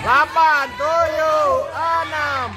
8, 7, 6.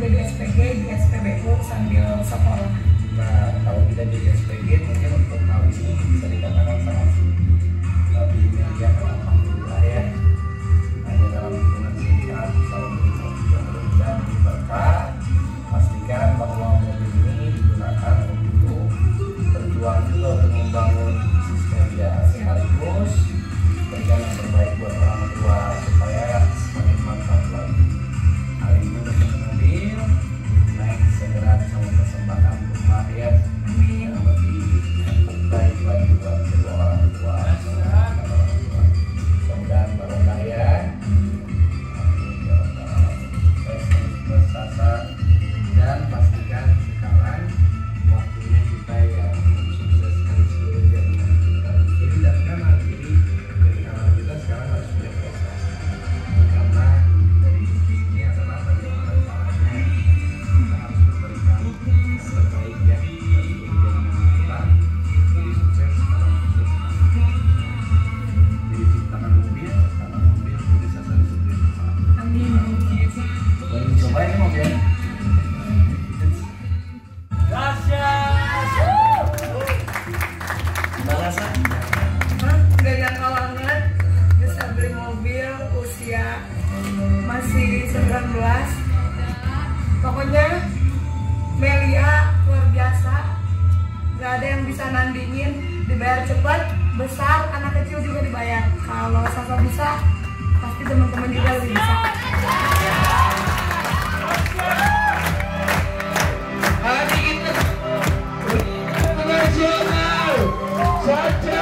Jadi SPG di SPBU sambil sekolah. Nah, kalau kita di SPG mungkin untuk hal ini bisa dikatakan sangat lebih mulia, alhamdulillah ya. Hanya dalam hitungan singkat, tahun 2020 dan berkah, pastikan bahwa mobil ini digunakan untuk berjuang juga untuk membangun bisnis media sekaligus berikan yang terbaik buat orang tua supaya semakin mantap lagi. Hari ini udah mobil naik segera sama kesempatan rumah ya yang lebih baik lagi buat kedua orang tua. Mudah-mudahan barokah ya. Bersasa dan pastikan sekarang waktunya kita yang mensukseskan seluruh jaringan kita. Jadi dan kan hari ini jaringan kita sekarang harus punya proses karena dari ini adalah bagaimana caranya kita harus memberikan yang terbaik ya dari jaringan kita. Jadi sukses dalam diciptakan mobil karena mobil bisa sering seperti itu. Amin. Boleh dicoba ini mobil. Gak nyangka banget bisa beli mobil usia masih 19. Pokoknya Melia luar biasa. Gak ada yang bisa nandingin, dibayar cepat, besar, anak kecil juga dibayar. Kalau Sasa bisa, pasti pasti teman-teman juga lebih bisa. Hari kita nasional saja.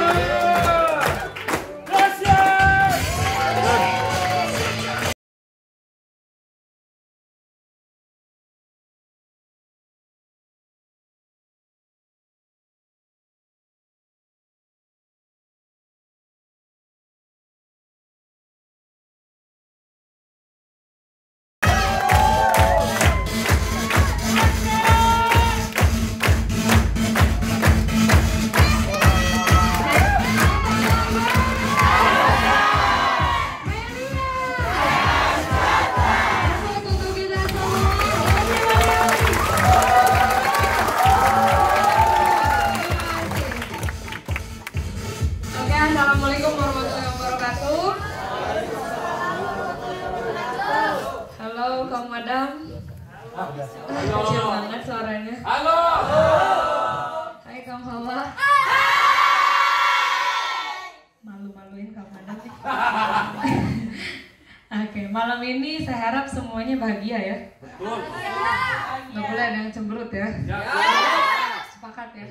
Assalamualaikum warahmatullahi wabarakatuh. Halo kaum madam. Kecil banget suaranya. Halo. Hai kaum hawa. Malu-maluin kaum madam. Oke, malam ini saya harap semuanya bahagia ya. Betul. Nggak boleh ada yang cemberut ya. Sepakat ya.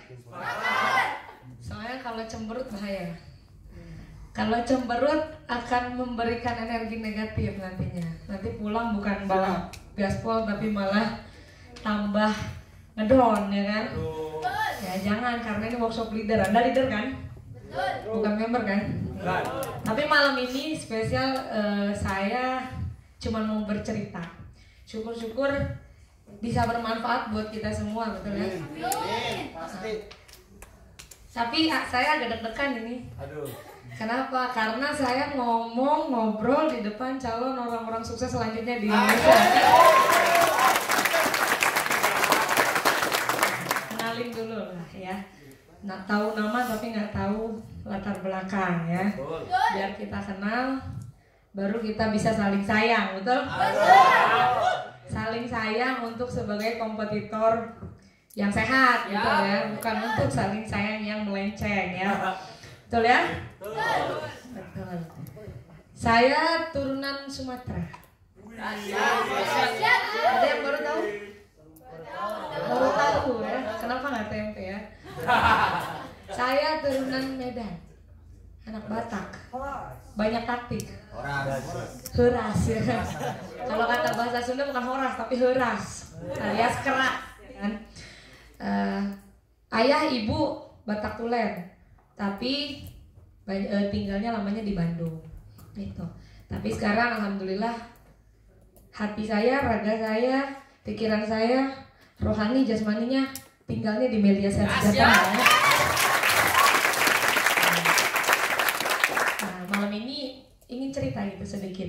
Soalnya kalau cemberut bahaya. Kalau cemberut akan memberikan energi negatif nantinya. Nanti pulang bukan bawa gaspol tapi malah tambah ngedon ya kan? Ya jangan, karena ini workshop leader. Anda leader kan? Bukan member kan? Tapi malam ini spesial, saya cuma mau bercerita. Syukur-syukur bisa bermanfaat buat kita semua, betul ya? Pasti. Tapi saya agak deg-degan ini. Aduh. Kenapa? Karena saya ngobrol di depan calon orang-orang sukses selanjutnya di Indonesia. Kenalin dulu lah ya. Nah, tahu nama tapi nggak tahu latar belakang ya. Biar kita kenal, baru kita bisa saling sayang, betul? Saling sayang untuk sebagai kompetitor yang sehat, gitu ya. Bukan untuk saling sayang yang melenceng ya. Betul ya? Betul. Saya turunan Sumatera. Ada yang baru tahu? Baru tahu ya? Kenapa nggak tempe ya? Saya turunan Medan, anak Batak. Banyak taktik. Heras ya. Kalau kata bahasa Sunda bukan horas tapi heras, alias kerak. Kan? Ayah ibu Batak Tulen. Tapi tinggalnya lamanya di Bandung gitu. Tapi sekarang alhamdulillah hati saya, raga saya, pikiran saya, rohani, jasmaninya tinggalnya di Melia Sejahtera. Nah, malam ini ingin cerita gitu sedikit.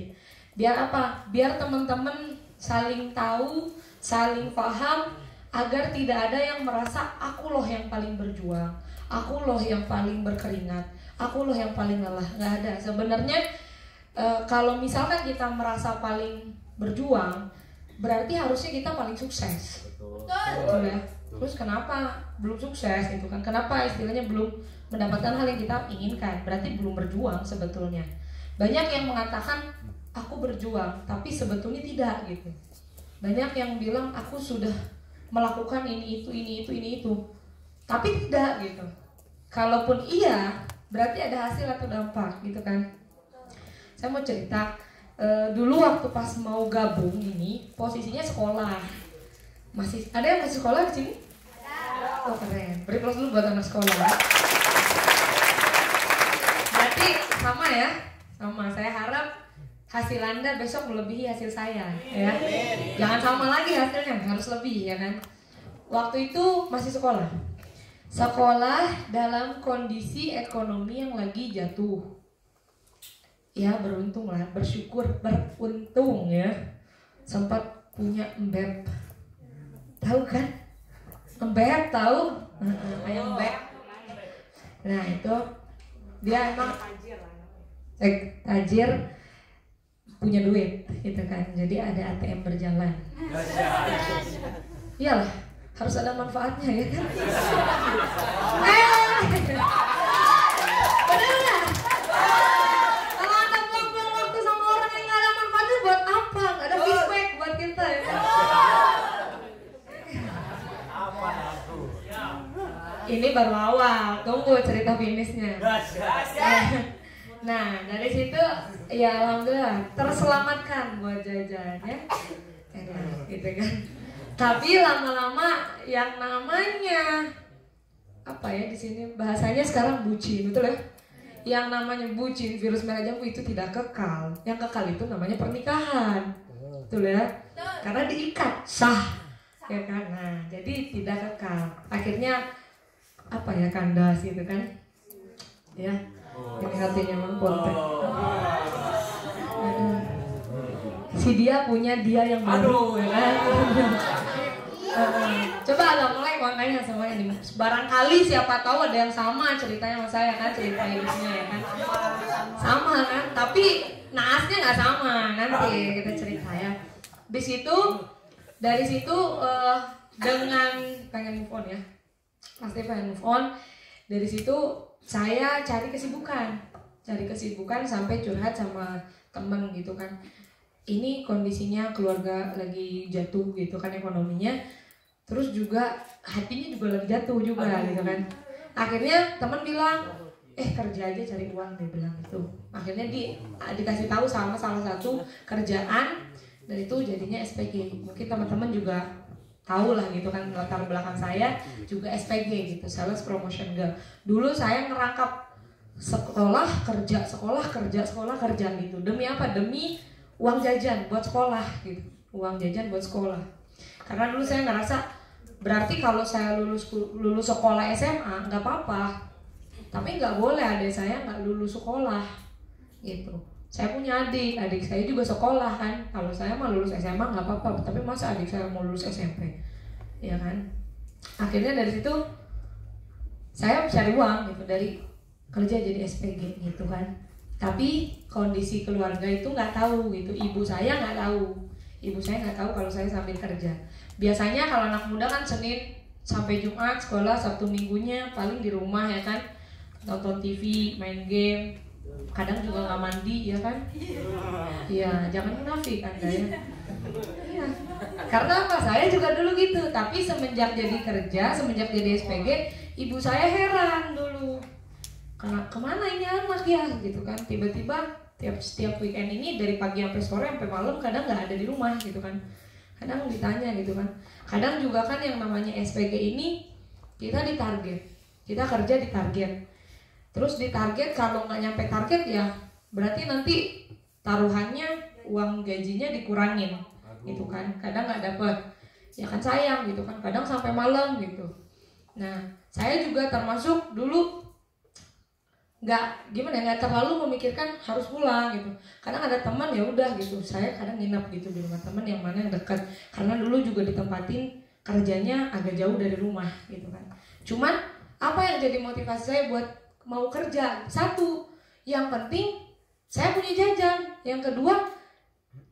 Biar apa? Biar teman-teman saling tahu, saling paham, agar tidak ada yang merasa aku loh yang paling berjuang, aku loh yang paling berkeringat, aku loh yang paling lelah. Nggak ada. Sebenarnya kalau misalkan kita merasa paling berjuang, berarti harusnya kita paling sukses. Betul ya. Terus kenapa belum sukses gitu kan? Kenapa istilahnya belum mendapatkan hal yang kita inginkan? Berarti belum berjuang sebetulnya. Banyak yang mengatakan aku berjuang, tapi sebetulnya tidak gitu. Banyak yang bilang aku sudah melakukan ini itu, tapi tidak gitu. Kalaupun iya, berarti ada hasil atau dampak gitu kan. Saya mau cerita, dulu waktu pas mau gabung ini posisinya sekolah. Masih ada yang masih sekolah di sini? Oh keren. Beri aplaus dulu buat anak sekolah. Berarti sama ya? Sama. Saya harap hasil Anda besok melebihi hasil saya ya. Jangan sama lagi hasilnya, harus lebih ya kan. Waktu itu masih sekolah. Sekolah dalam kondisi ekonomi yang lagi jatuh. Ya beruntung lah, bersyukur, beruntung ya. Sempat punya embeb. Tahu kan? Embeb tahu? Ayam embeb. Nah itu dia emang tajir, punya duit gitu kan. Jadi ada ATM berjalan. Iyalah, harus ada manfaatnya ya kan. Bener nggak? Kalau Anda buang-buang waktu sama orang ini baru awal, tunggu cerita finishnya. Nah dari situ ya alhamdulillah terselamatkan buat jajan ya, enak gitu kan. Tapi lama-lama yang namanya apa ya di sini bahasanya sekarang bucin, betul ya? Yang namanya bucin, virus merah jambu itu tidak kekal. Yang kekal itu namanya pernikahan, betul ya? Karena diikat sah, ya kan? Nah jadi tidak kekal. Akhirnya apa ya, kandas gitu kan? Ya, ini hatinya mengkontek. Si dia punya dia yang baru, ya kan? Coba agak mulai makanya semuanya nih. Barangkali siapa tahu ada yang sama ceritanya sama saya kan, cerita hidupnya ya kan. Sama kan, tapi naasnya nggak sama, nanti kita cerita ya. Dari situ dengan pengen move on ya, pasti pengen move on. Dari situ saya cari kesibukan sampai curhat sama temen gitu kan. Ini kondisinya keluarga lagi jatuh gitu kan ekonominya, terus juga hatinya juga lagi jatuh juga gitu kan. Akhirnya teman bilang, kerja aja cari uang, dia bilang gitu. Akhirnya dikasih tahu sama salah satu kerjaan, dan itu jadinya SPG. Mungkin teman-teman juga tahu lah gitu kan, latar belakang saya juga SPG gitu, Sales Promotion Girl. Dulu saya ngerangkap sekolah kerja gitu. Demi apa? Demi uang jajan buat sekolah gitu, karena dulu saya ngerasa berarti kalau saya lulus sekolah SMA nggak apa-apa, tapi nggak boleh adik saya nggak lulus sekolah gitu. Saya punya adik saya juga sekolah kan, kalau saya mah lulus SMA nggak apa-apa, tapi masa adik saya mau lulus SMP, ya kan. Akhirnya dari situ saya cari uang gitu, dari kerja jadi SPG gitu kan. Tapi kondisi keluarga itu nggak tahu gitu, ibu saya nggak tahu kalau saya sambil kerja. Biasanya kalau anak muda kan Senin sampai Jumat sekolah, Sabtu Minggunya paling di rumah ya kan, nonton TV, main game, kadang juga nggak mandi ya kan. Iya, jangan munafik Anda ya. Iya. Karena apa? Saya juga dulu gitu, tapi semenjak jadi kerja, semenjak jadi SPG, ibu saya heran dulu. Kemana ini anak ya gitu kan, tiba-tiba setiap weekend ini dari pagi sampai sore sampai malam kadang nggak ada di rumah gitu kan, kadang ditanya gitu kan. Kadang juga kan yang namanya SPG ini kita kerja di target, terus di target kalau nggak nyampe target ya berarti nanti taruhannya uang gajinya dikurangin gitu kan, kadang nggak dapet ya kan, sayang gitu kan, kadang sampai malam gitu. Nah saya juga termasuk dulu nggak terlalu memikirkan harus pulang gitu. Kadang ada teman ya udah gitu, saya kadang nginep gitu di rumah teman yang mana yang dekat, karena dulu juga ditempatin kerjanya agak jauh dari rumah gitu kan. Cuman apa yang jadi motivasi saya buat mau kerja? Satu, yang penting saya punya jajan. Yang kedua,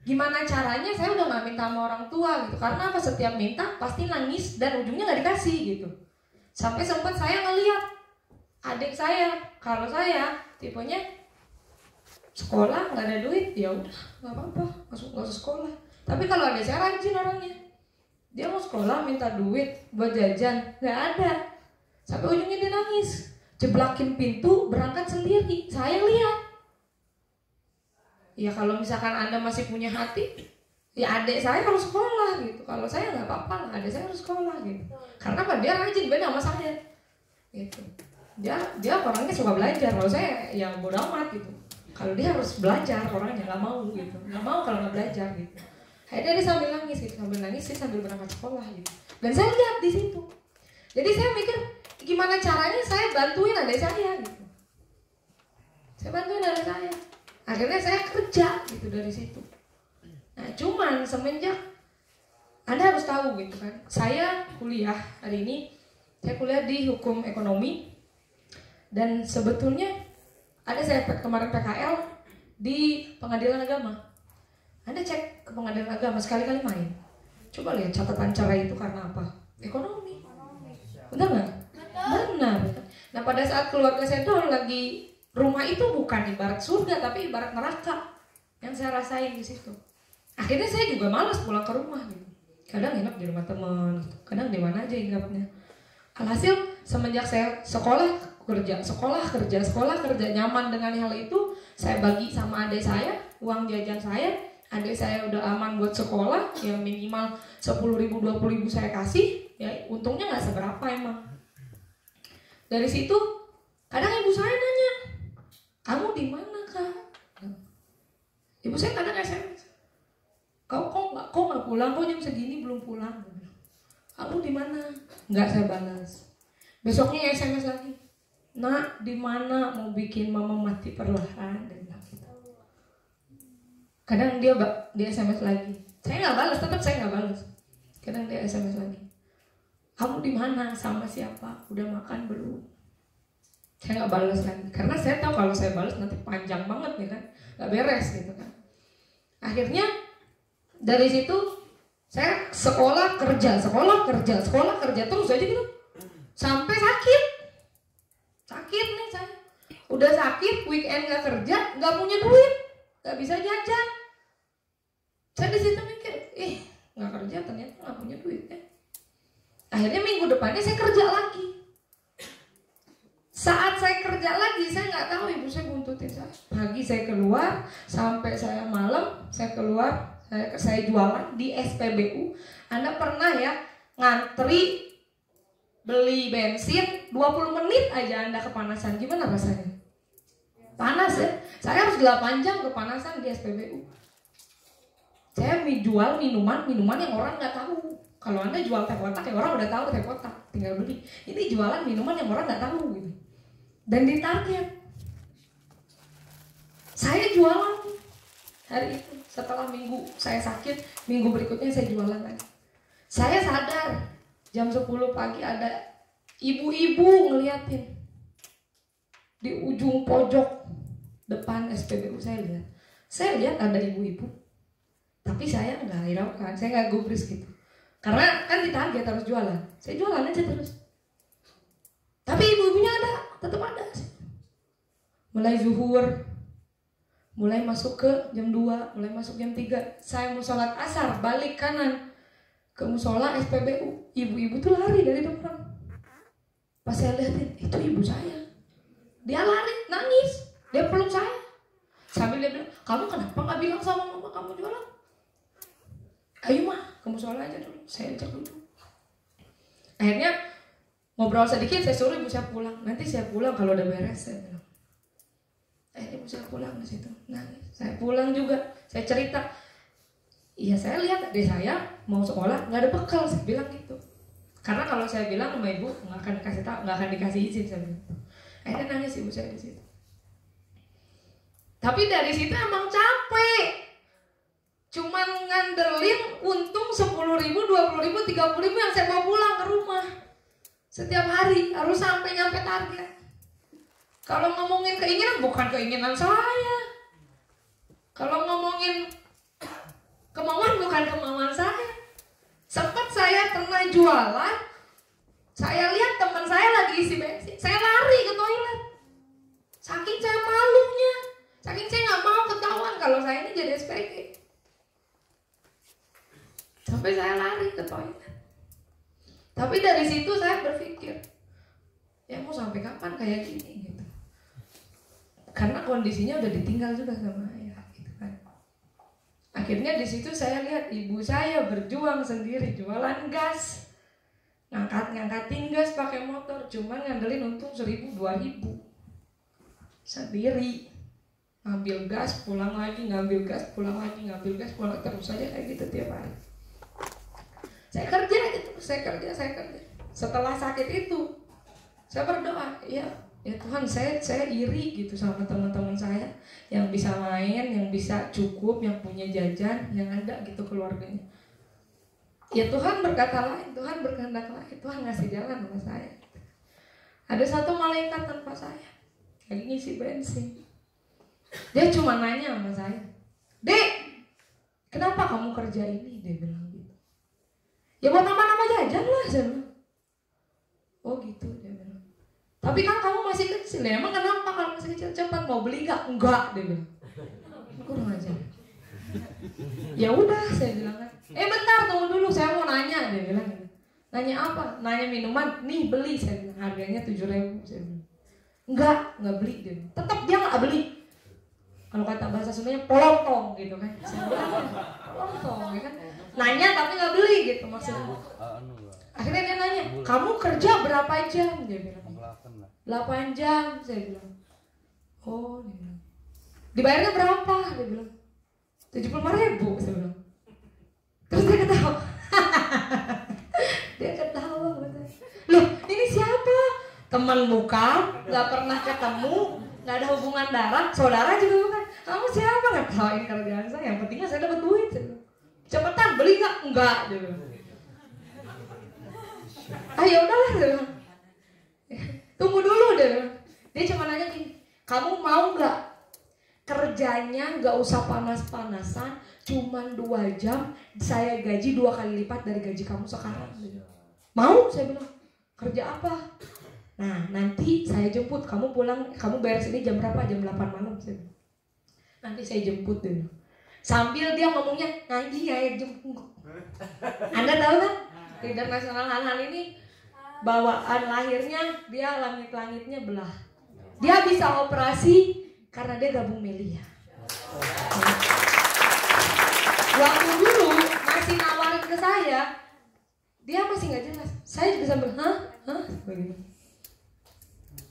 gimana caranya saya udah nggak minta sama orang tua gitu, karena apa, setiap minta pasti nangis dan ujungnya nggak dikasih gitu. Sampai sempat saya ngeliat adik saya, kalau saya tipenya sekolah nggak ada duit ya udah nggak apa-apa, nggak usah sekolah. Tapi kalau adik saya rajin orangnya, dia mau sekolah minta duit buat jajan nggak ada, sampai ujungnya dia nangis, jeblakin pintu berangkat sendiri. Saya lihat ya, kalau misalkan Anda masih punya hati ya adik saya harus sekolah gitu. Kalau saya nggak apa-apa lah, adik saya harus sekolah gitu. Karena apa? Dia rajin, beda sama saya gitu. Dia orangnya suka belajar, kalau saya ya bodo amat gitu. Kalau dia harus belajar, orangnya nggak mau gitu, nggak mau kalau nggak belajar gitu. Akhirnya dia sambil nangis gitu, dia sambil berangkat sekolah gitu. Dan saya lihat di situ, jadi saya mikir gimana caranya saya bantuin adik saya gitu. Saya bantuin adik saya. Akhirnya saya kerja gitu dari situ. Nah cuman semenjak, Anda harus tahu gitu kan, saya kuliah hari ini, saya kuliah di hukum ekonomi. Dan sebetulnya ada saya kemarin PKL di pengadilan agama. Anda cek ke pengadilan agama sekali-kali main, coba lihat catatan cerai itu karena apa? Ekonomi. Benar nggak? Benar. Nah pada saat keluarga saya tuh lagi, rumah itu bukan ibarat surga tapi ibarat neraka yang saya rasain di situ. Akhirnya saya juga malas pulang ke rumah gitu. Kadang nginep di rumah teman, kadang di mana aja nginepnya. Alhasil semenjak saya sekolah kerja nyaman dengan hal itu, saya bagi sama adik saya uang jajan saya. Adik saya udah aman buat sekolah, yang minimal 10.000 20.000 saya kasih, ya untungnya nggak seberapa emang. Dari situ kadang ibu saya nanya, kamu di mana kak? Ibu saya kadang SMS, kok nggak pulang, kok jam segini belum pulang? Kamu di mana? Nggak saya balas. Besoknya SMS lagi, nak di mana, mau bikin mama mati perlahan, dia bilang gitu. Kadang dia SMS lagi, saya nggak balas, tetap saya nggak balas. Kadang dia SMS lagi, kamu di mana, sama siapa, udah makan belum? Saya nggak balas lagi, karena saya tahu kalau saya balas nanti panjang banget ya kan, nggak beres gitu kan. Akhirnya dari situ saya sekolah kerja terus aja gitu, sampai sakit nih saya. Udah sakit, weekend nggak kerja, nggak punya duit, nggak bisa jajan. Saya di situ mikir, nggak kerja ternyata nggak punya duit ya. Akhirnya minggu depannya saya kerja lagi. Saat saya kerja lagi, saya nggak tahu ibu saya buntutin saya. Pagi saya keluar, sampai saya malam saya keluar, saya jualan di SPBU. Anda pernah ya ngantri beli bensin 20 menit aja Anda kepanasan, gimana rasanya? Panas ya. Saya harus 8 jam kepanasan di SPBU. Saya jual minuman yang orang nggak tahu. Kalau Anda jual teh kotak ya orang udah tahu teh kotak, tinggal beli. Ini jualan minuman yang orang nggak tahu gitu. Dan ditarget. Saya jualan hari itu. Setelah minggu saya sakit, minggu berikutnya saya jualan lagi. Saya sadar jam 10 pagi ada ibu-ibu ngeliatin di ujung pojok depan SPBU. Saya lihat ada ibu-ibu, tapi saya nggak hiraukan, saya nggak gubris gitu. Karena kan ditarget harus jualan, saya jualan aja terus. Tapi ibu-ibunya ada, tetap ada. Mulai zuhur, mulai masuk ke jam 2, mulai masuk jam 3. Saya mau sholat asar, balik kanan ke musola SPBU. Ibu-ibu tuh lari dari depan. Pas saya lihatin, itu ibu saya. Dia lari, nangis, dia peluk saya. Sambil dia bilang, kamu kenapa gak bilang sama mama kamu jualan? Ayo mah, ke musola aja dulu, saya ajak dulu. Akhirnya ngobrol sedikit, saya suruh ibu saya pulang. Nanti saya pulang kalau udah beres, saya bilang. Ibu saya pulang di situ, nangis. Saya pulang juga, saya cerita. Iya, saya lihat adik saya mau sekolah nggak ada bekal, saya bilang gitu. Karena kalau saya bilang sama ibu nggak akan dikasih tahu, nggak akan dikasih izin, saya bilang. Akhirnya nangis ibu saya di situ. Tapi dari situ emang capek. Cuman ngandelin untung 10.000, 20.000, 30.000 yang saya bawa pulang ke rumah. Setiap hari harus sampai nyampe target. Kalau ngomongin keinginan, bukan keinginan saya. Kalau ngomongin kemauan, bukan kemauan saya. Sempat saya pernah jualan, saya lihat teman saya lagi isi bensin, saya lari ke toilet. Saking saya malunya, saking saya nggak mau ketahuan kalau saya ini jadi SPG. Sampai saya lari ke toilet. Tapi dari situ saya berpikir, ya mau sampai kapan kayak gini gitu. Karena kondisinya udah ditinggal juga sama ayah gitu kan. Akhirnya di situ saya lihat ibu saya berjuang sendiri jualan gas, ngangkatin gas pakai motor, cuma ngandelin untung 1.000 2.000 sendiri. Ngambil gas pulang lagi, ngambil gas pulang lagi, ngambil gas pulang, terus aja kayak gitu tiap hari. Saya kerja gitu, saya kerja. Setelah sakit itu saya berdoa, ya Tuhan, saya iri gitu sama teman-teman saya yang bisa main, yang bisa cukup, yang punya jajan, yang ada gitu keluarganya. Ya Tuhan berkata lain, Tuhan berkehendak lain, Tuhan ngasih jalan sama saya. Ada satu malaikat tanpa saya lagi ngisi bensin. Dia cuma nanya sama saya, "Dek, kenapa kamu kerja ini?" Dia bilang gitu. "Ya buat nama-nama jajan lah," saya bilang. "Oh gitu," dia bilang. "Tapi kan kamu masih kecil ya, emang kenapa kalau masih kecil cepat mau beli gak?" "Enggak," dia bilang. Kurang aja. Ya udah, saya bilang kan. Bentar tunggu dulu, saya mau nanya," dia bilang gitu. Nanya apa? Nanya minuman. Nih beli, saya bilang. Harganya 7.000, saya bilang. Enggak beli dia. Tetap dia nggak beli. Kalau kata bahasa Sundanya polontong gitu kan. Saya bilang, polontong gitu kan. Nanya tapi nggak beli gitu maksudnya. Akhirnya dia nanya, kamu kerja berapa jam? Dia bilang 8 jam, saya bilang. Oh, dia bilang. Dibayarnya berapa? Dia bilang 75.000, saya bilang. Terus dia ketawa. Dia ketawa. Loh, ini siapa? Teman bukan, nggak pernah ketemu, nggak ada hubungan darah, saudara juga bukan. Kamu siapa? Nggak tawain kerjaan saya. Yang pentingnya saya dapat duit. Cepetan beli nggak? Enggak. Dia bilang. Ya udahlah. Dia bilang. Tunggu dulu deh. Dia cuma nanya gini, kamu mau nggak kerjanya nggak usah panas-panasan, cuman 2 jam, saya gaji 2 kali lipat dari gaji kamu sekarang. Mau? Saya bilang. Kerja apa? Nah nanti saya jemput, kamu pulang, kamu beres ini jam berapa? Jam 8 malam. Saya bilang. Nanti saya jemput dulu. Sambil dia ngomongnya nanti ya jemput. Anda tahu kan? Leader nasional hal-hal ini bawaan lahirnya dia langit-langitnya belah. Dia bisa operasi karena dia gabung Melia. Waktu dulu masih nawarin ke saya, dia masih nggak jelas. Saya juga sambil begitu.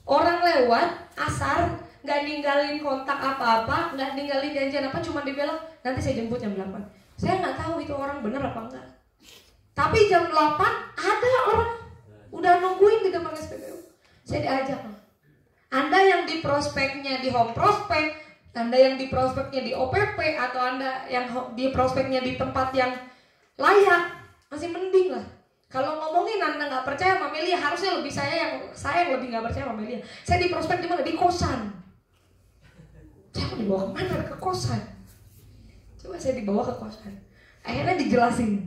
Orang lewat asar, nggak ninggalin kontak apa-apa, nggak ninggalin janjian apa, cuma dibilang nanti saya jemput jam 8. Saya nggak tahu itu orang bener apa enggak. Tapi jam 8 ada orang udah nungguin di depan SPBU. Saya diajak. Anda yang di prospeknya di home prospek, Anda yang di prospeknya di OPP, atau Anda yang di prospeknya di tempat yang layak, masih mending lah. Kalau ngomongin Anda nggak percaya sama Melia, harusnya lebih saya yang lebih nggak percaya sama Melia. Saya di prospek di mana? Di kosan. Saya mau dibawa kemana? Ke kosan. Coba saya dibawa ke kosan. Akhirnya dijelasin.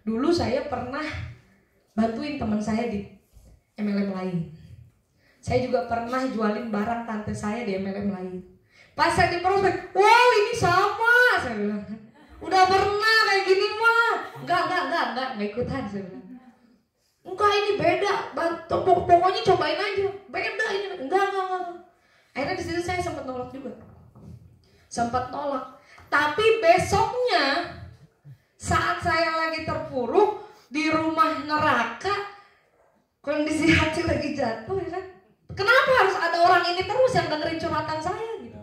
Dulu saya pernah bantuin teman saya di MLM lain. Saya juga pernah jualin barang tante saya di MLM lain. Pas saya di prospek, wow ini sama, saya bilang. Udah pernah kayak gini mah. Enggak ikutan, saya bilang. Enggak, ini beda. Pokoknya cobain aja. Beda ini. Enggak. Akhirnya di situ saya sempat nolak juga. Tapi besoknya saat saya lagi terpuruk di rumah neraka, kondisi hati lagi jatuh, ya kan? Kenapa harus ada orang ini terus yang dengerin curhatan saya gitu?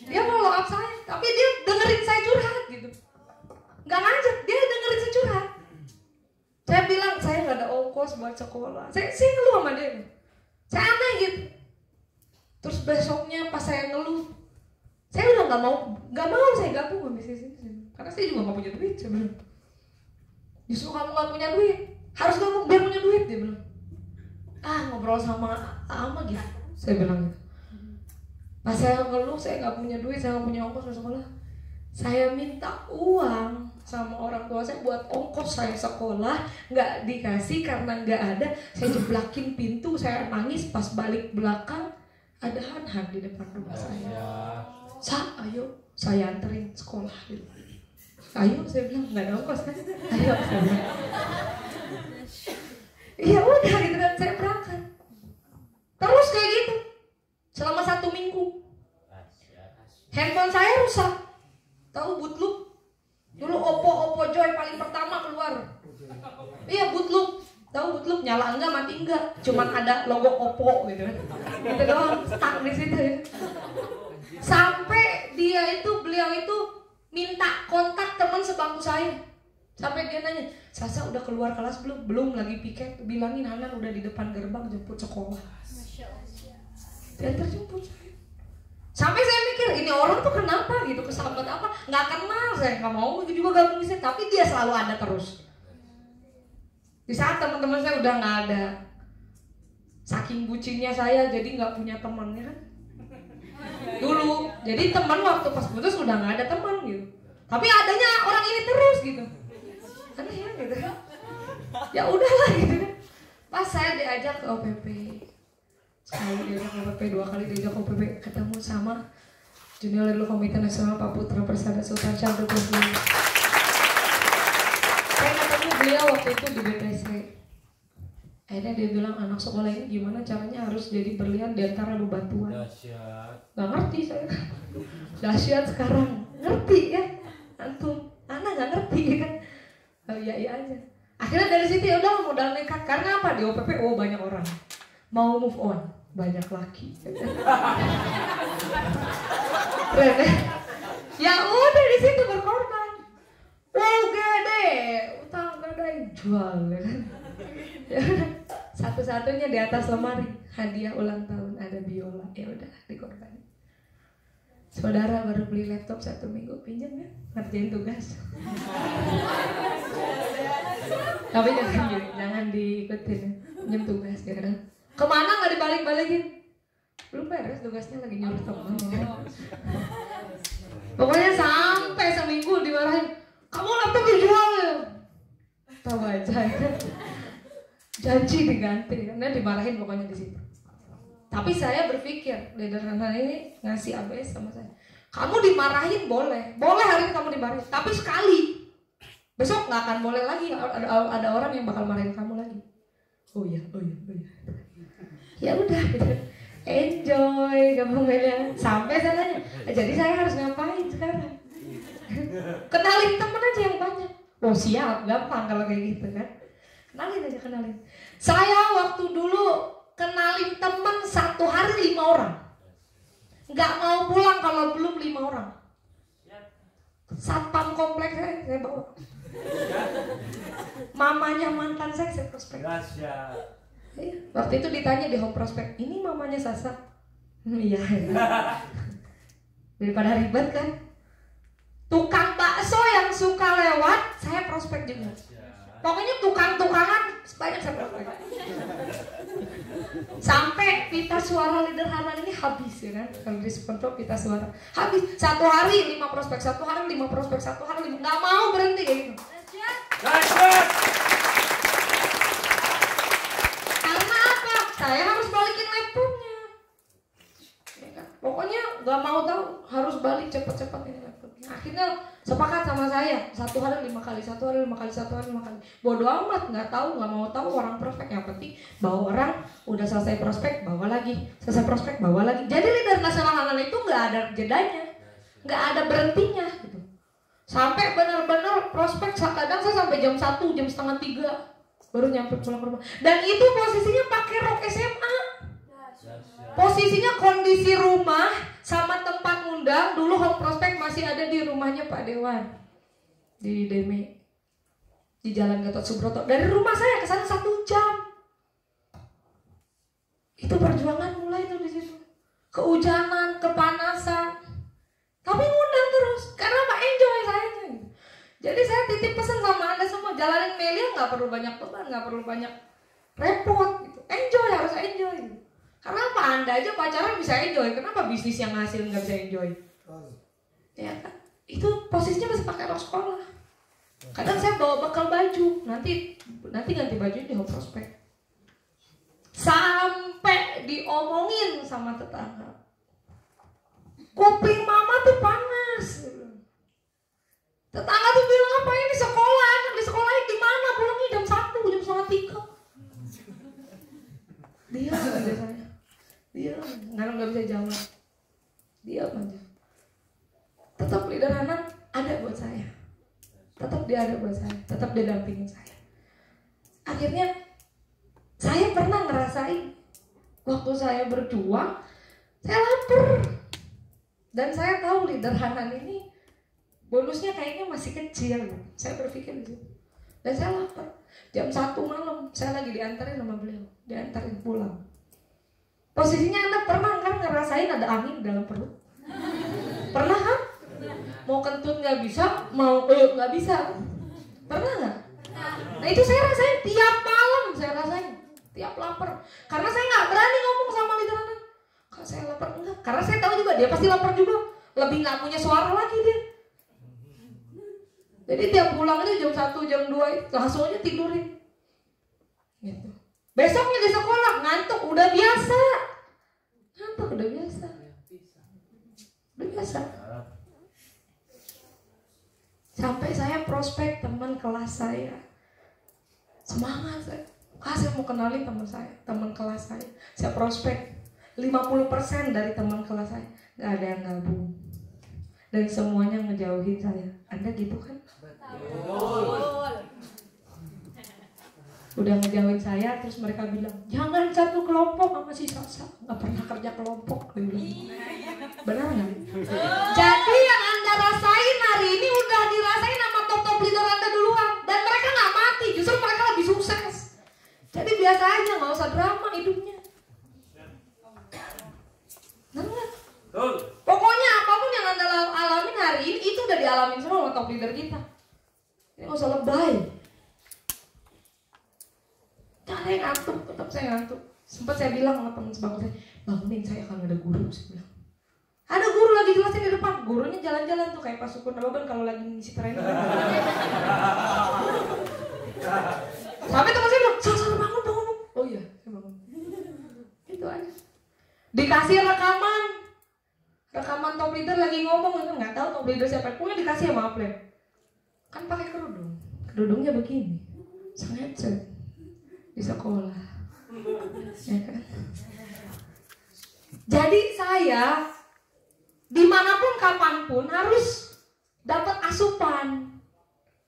Dia follow up saya, tapi dia dengerin saya curhat gitu. Nggak ngajak, dia dengerin saya curhat. Saya bilang saya nggak ada ongkos buat sekolah. Saya ngeluh sama dia. Saya aneh gitu. Terus besoknya pas saya ngeluh, saya udah nggak mau saya gabung sama bisnis ini. Karena saya juga nggak punya duit, saya bilang. Justru kamu nggak punya duit, harus gabung biar punya duit, dia bilang. Ngobrol sama ama gitu, saya bilang gitu. Pas saya ngeluh, saya nggak punya duit, saya nggak punya ongkos buat sekolah. Saya minta uang sama orang tua saya buat ongkos saya sekolah, nggak dikasih karena nggak ada. Saya jeblakin pintu, saya nangis. Pas balik belakang ada Han di depan rumah saya. Ayo, saya anterin sekolah gitu. Ayo, saya bilang nggak ada ongkos kan? Ayo, saya bilang. Ya udah gitu kan, saya berangkat. Terus kayak gitu selama 1 minggu. Handphone saya rusak. Tahu bootloop? Dulu Oppo Joy paling pertama keluar. Iya, bootloop. Tahu bootloop? Nyala enggak, mati enggak. Cuman ada logo Oppo gitu kan. Gitu doang, stuck di situ ya. Sampai beliau itu minta kontak teman sebangku saya. Sampai dia nanya, Sasa udah keluar kelas belum? Belum, lagi piket. Bilangin Hanan udah di depan gerbang jemput sekolah. Dia terjemput saya. Sampai saya mikir, ini orang tuh kenapa gitu, kesahabat apa? Nggak kenal, saya nggak mau juga gabung di sini. Tapi dia selalu ada terus. Di saat teman-teman saya udah nggak ada, saking bucinnya saya jadi nggak punya temannya kan. Dulu, jadi teman waktu pas putus udah nggak ada teman gitu. Tapi adanya orang ini terus gitu. Aneh ya gitu. Ya udahlah gitu kan. Pas saya diajak ke OPP, sekali diajak ke OPP, 2 kali diajak ke OPP, ketemu sama Junior Leader Komite Nasional Pak Putra Persada Sultan Syahdu. Saya ketemu beliau waktu itu di BPC. Akhirnya dia bilang, anak sekolah ini gimana caranya harus jadi berlian di antara bebatuan. Dahsyat. Gak ngerti saya. Dahsyat sekarang. Ngerti kan? Antum, anak gak ngerti kan? Oh iya aja. Akhirnya dari situ ya udah modal nekat. Karena apa? Di OPP banyak orang. Mau move on, banyak laki. Keren ya? Ya udah di situ berkorban. Gede, utang gede jual ya kan. Ya udah. Satu-satunya di atas lemari hadiah ulang tahun ada biola. Ya udah dikorbanin. Saudara baru beli laptop 1 minggu, pinjam ya, ngerjain tugas. Tapi jangan diikutin, pinjam tugas ya kan. Kemana nggak dibalik-balikin? Belum beres tugasnya, lagi nyuruh teman ya. Pokoknya sampai seminggu dimarahin, kamu laptop dijual ya? Tahu aja ya kan. Janji diganti, karena dimarahin pokoknya di situ. Tapi saya berpikir, leader anak ini ngasih ABS sama saya. Kamu dimarahin boleh hari ini kamu dimarahin, tapi sekali. Besok nggak akan boleh lagi, ada orang yang bakal marahin kamu lagi. Oh iya. Ya udah, enjoy kamu sampai sananya. Jadi saya harus ngapain sekarang? Kenalin temen aja yang banyak. Oh siap, gampang kalau kayak gitu kan. Kenalin. Saya waktu dulu kenalin temen 1 hari 5 orang. Nggak mau pulang kalau belum 5 orang. Satpam kompleks saya bawa. Mamanya mantan saya prospek. Waktu itu ditanya di home prospek, ini mamanya Sasa? Iya. Daripada ribet kan. Tukang bakso yang suka lewat, saya prospek juga. Pokoknya tukang-tukangan banyak saya prospek. Sampai pita suara leader Hanan ini habis ya kan. Kalau di sponsor pita suara habis. 1 hari 5 prospek, 1 hari 5 prospek, 1 hari 5. Nggak mau berhenti kayak gitu. Karena apa? Saya harus balikin laptopnya ya kan? Pokoknya nggak mau tahu, harus balik cepat-cepat ini laptopnya. Akhirnya sepakat sama saya 1 hari 5 kali, 1 hari 5 kali, 1 hari 5 kali. Bodoh amat, nggak mau tahu orang prospek. Yang penting bawa orang, udah selesai prospek bawa lagi, selesai prospek bawa lagi. Jadi leader nasional Hanan itu nggak ada jedanya, nggak ada berhentinya gitu. Sampai benar-benar prospek, kadang saya sampai jam 1, jam setengah 3 baru nyampe pulang ke rumah. Dan itu posisinya pakai rok SMA. Posisinya kondisi rumah sama tempat ngundang. Dulu home prospek masih ada di rumahnya Pak Dewan di Deme, di Jalan Gatot Subroto. Dari rumah saya ke sana 1 jam. Itu perjuangan mulai tuh di situ. Kehujanan, kepanasan. Tapi ngundang terus. Karena apa? Enjoy saya. Jadi saya titip pesan sama Anda semua, jalanin Melia nggak perlu banyak beban, nggak perlu banyak repot gitu. Enjoy, harus enjoy gitu. Karena apa? Anda aja pacaran bisa enjoy, kenapa bisnis yang hasil nggak bisa enjoy? Ya kan? Itu posisinya masih pakai rok sekolah. Kadang saya bawa bekal baju, nanti ganti baju di home prospek. Sampai diomongin sama tetangga, kuping mama tuh panas. Tetangga tuh bilang, apa ini sekolah, anak di sekolahnya gimana, pulangnya jam 1, jam setengah 3. Diam aja saya. Diam, karena gak bisa jawab. Diam aja. Tetap leader Hanan ada buat saya. Tetap dia ada buat saya. Tetap dia dampingin saya. Akhirnya saya pernah ngerasain waktu saya berjuang, saya lapar. Dan saya tahu leader Hanan ini bonusnya kayaknya masih kecil. Saya berpikir di situ. Dan saya lapar. Jam 1 malam saya lagi diantarin sama beliau, diantarin pulang. Posisinya Anda pernah kan ngerasain ada angin dalam perut? Pernah kan? Mau kentut nggak bisa, mau nggak bisa. Pernah nggak? Nah itu saya rasain tiap malam, saya rasain tiap lapar. Karena saya nggak berani ngomong sama leader Hanan. Kak saya lapar enggak? Karena saya tahu juga dia pasti lapar juga. Lebih nggak punya suara lagi dia. Jadi tiap pulang itu jam 1, jam 2 langsung aja tidurin gitu. Besoknya di sekolah ngantuk udah biasa. Ngantuk udah biasa. Udah biasa. Sampai saya prospek teman kelas saya. Semangat saya. Saya mau kenalin teman saya, teman kelas saya. Saya prospek 50% dari teman kelas saya. Gak ada yang gabung. Dan semuanya ngejauhin saya. Anda gitu kan? Betul. Udah ngejauhin saya, terus mereka bilang, jangan satu kelompok sama si Sasa. Gak pernah kerja kelompok. Dia bilang. Benar gak? Jadi yang Anda rasain hari ini udah dirasain sama top leader Anda duluan. Dan mereka gak mati, justru mereka lebih sukses. Jadi biasa aja, gak usah drama hidupnya. Benar gak? Pokoknya apapun yang Anda alamin hari ini, itu udah dialamin semua sama top leader kita. Ini gak usah lebay. Gak ada yang ngantuk, tetap saya ngantuk. Sempat saya bilang sama teman sebangku saya, bangunin saya kan ada guru. Saya bilang, ada guru lagi jelasin di depan. Gurunya jalan-jalan tuh kayak Pak Sukun Ababan kalau lagi ngisi training. Sampai teman saya bilang, sana bangun. Oh iya, saya bangun. Itu aja. Dikasih rekaman top leader lagi ngomong, itu nggak tahu top leader siapa. Pokoknya dikasih sama Aplen. Kan pakai kerudungnya begini, senget di sekolah, ya kan? Jadi saya dimanapun kapanpun harus dapat asupan.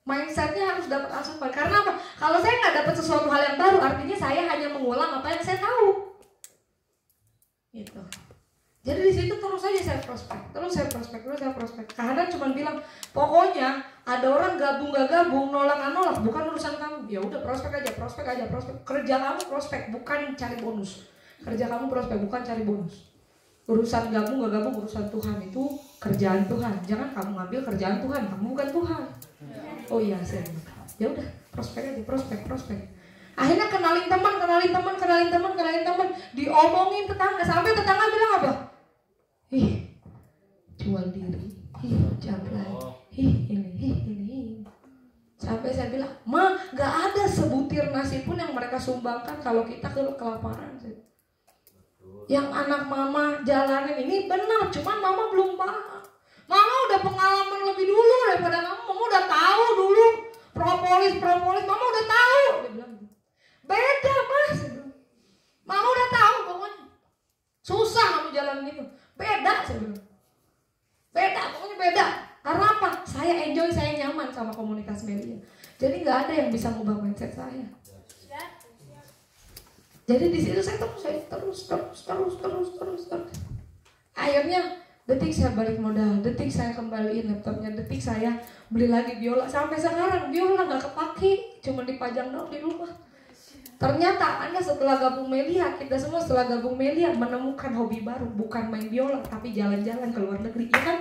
Mindsetnya harus dapat asupan. Karena apa? Kalau saya nggak dapat sesuatu hal yang baru, artinya saya hanya mengulang apa yang saya tahu. Gitu. Jadi di situ terus saja saya prospek. Kadang cuma bilang, pokoknya ada orang gabung gak gabung, nolak, bukan urusan kamu. Ya udah prospek aja. Kerja kamu prospek, bukan cari bonus. Kerja kamu prospek, bukan cari bonus. Urusan gabung gak gabung, urusan Tuhan, itu kerjaan Tuhan. Jangan kamu ngambil kerjaan Tuhan, kamu bukan Tuhan. Oh iya, saya. Ya udah, prospek aja, prospek. Akhirnya kenalin teman, diomongin tetangga, sampai tetangga bilang apa? Ih, jual diri, jablay, ini. Sampai saya bilang, Ma, gak ada sebutir nasi pun yang mereka sumbangkan kalau kita kelaparan. Yang anak mama jalanin ini benar, cuman mama belum paham. Mama udah pengalaman lebih dulu daripada kamu. Mama udah tahu dulu propolis, mama udah tahu. Dia bilang, beda mas. Mama udah tahu pokoknya. Susah kamu jalan gitu. Beda, saya bilang. Pokoknya beda. Karena apa? Saya enjoy, saya nyaman sama komunitas media. Jadi nggak ada yang bisa ngubah mindset saya. Jadi di situ saya terus. Akhirnya detik saya balik modal, detik saya kembaliin laptopnya, detik saya beli lagi biola. Sampai sekarang biola nggak kepake, cuma dipajang doang di rumah. Ternyata Anda setelah gabung media, kita semua setelah gabung media menemukan hobi baru, bukan main biola, tapi jalan-jalan ke luar negeri, ya kan?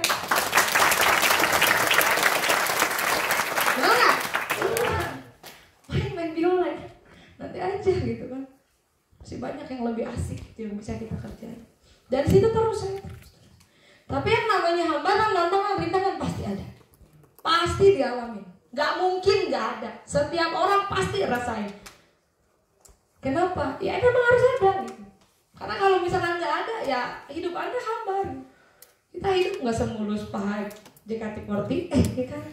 Benar nggak? Main biola, nanti aja gitu kan. Masih banyak yang lebih asik yang bisa kita kerjain. Dari situ terus saya. Tapi yang namanya hambatan, tantangan, rintangan pasti ada, pasti dialami. Gak mungkin gak ada. Setiap orang pasti rasain. Kenapa? Ya memang harus ada gitu. Karena kalau misalkan nggak ada, ya hidup Anda hambar. Kita hidup nggak semulus paha JKT40, ya kan?